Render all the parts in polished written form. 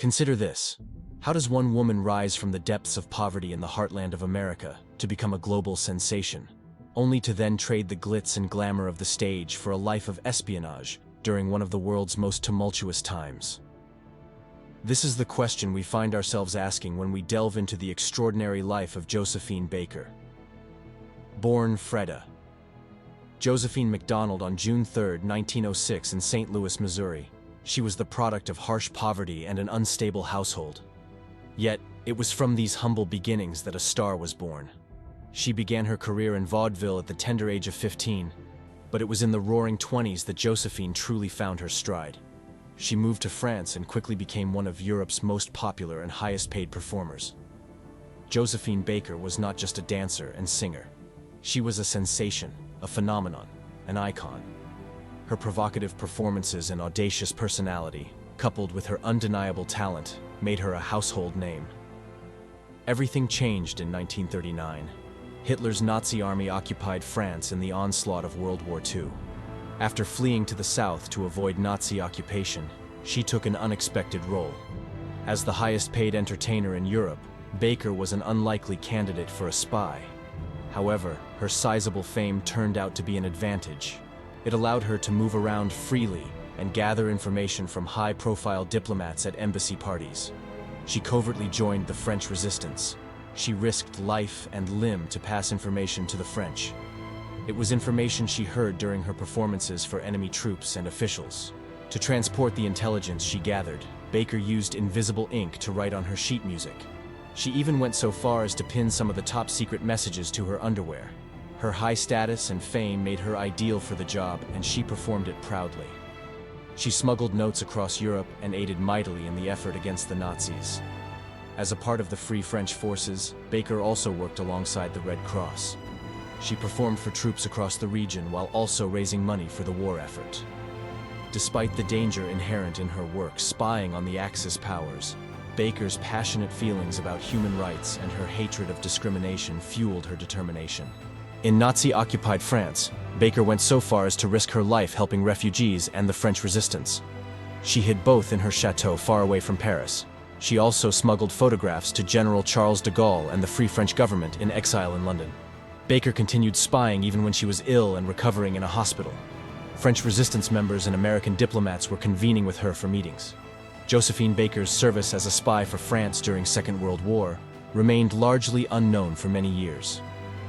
Consider this. How does one woman rise from the depths of poverty in the heartland of America to become a global sensation, only to then trade the glitz and glamour of the stage for a life of espionage during one of the world's most tumultuous times? This is the question we find ourselves asking when we delve into the extraordinary life of Josephine Baker. Born Freda Josephine McDonald on June 3, 1906 in St. Louis, Missouri. She was the product of harsh poverty and an unstable household. Yet, it was from these humble beginnings that a star was born. She began her career in vaudeville at the tender age of 15, but it was in the roaring 20s that Josephine truly found her stride. She moved to France and quickly became one of Europe's most popular and highest-paid performers. Josephine Baker was not just a dancer and singer. She was a sensation, a phenomenon, an icon. Her provocative performances and audacious personality, coupled with her undeniable talent, made her a household name. Everything changed in 1939. Hitler's Nazi army occupied France in the onslaught of World War II. After fleeing to the south to avoid Nazi occupation, she took an unexpected role. As the highest-paid entertainer in Europe, Baker was an unlikely candidate for a spy. However, her sizable fame turned out to be an advantage. It allowed her to move around freely and gather information from high-profile diplomats at embassy parties. She covertly joined the French resistance. She risked life and limb to pass information to the French. It was information she heard during her performances for enemy troops and officials. To transport the intelligence she gathered, Baker used invisible ink to write on her sheet music. She even went so far as to pin some of the top-secret messages to her underwear. Her high status and fame made her ideal for the job, and she performed it proudly. She smuggled notes across Europe and aided mightily in the effort against the Nazis. As a part of the Free French forces, Baker also worked alongside the Red Cross. She performed for troops across the region while also raising money for the war effort. Despite the danger inherent in her work spying on the Axis powers, Baker's passionate feelings about human rights and her hatred of discrimination fueled her determination. In Nazi-occupied France, Baker went so far as to risk her life helping refugees and the French resistance. She hid both in her chateau far away from Paris. She also smuggled photographs to General Charles de Gaulle and the Free French government in exile in London. Baker continued spying even when she was ill and recovering in a hospital. French resistance members and American diplomats were convening with her for meetings. Josephine Baker's service as a spy for France during Second World War remained largely unknown for many years.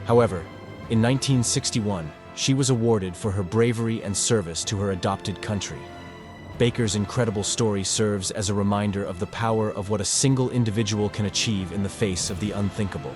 However, in 1961, she was awarded for her bravery and service to her adopted country. Baker's incredible story serves as a reminder of the power of what a single individual can achieve in the face of the unthinkable.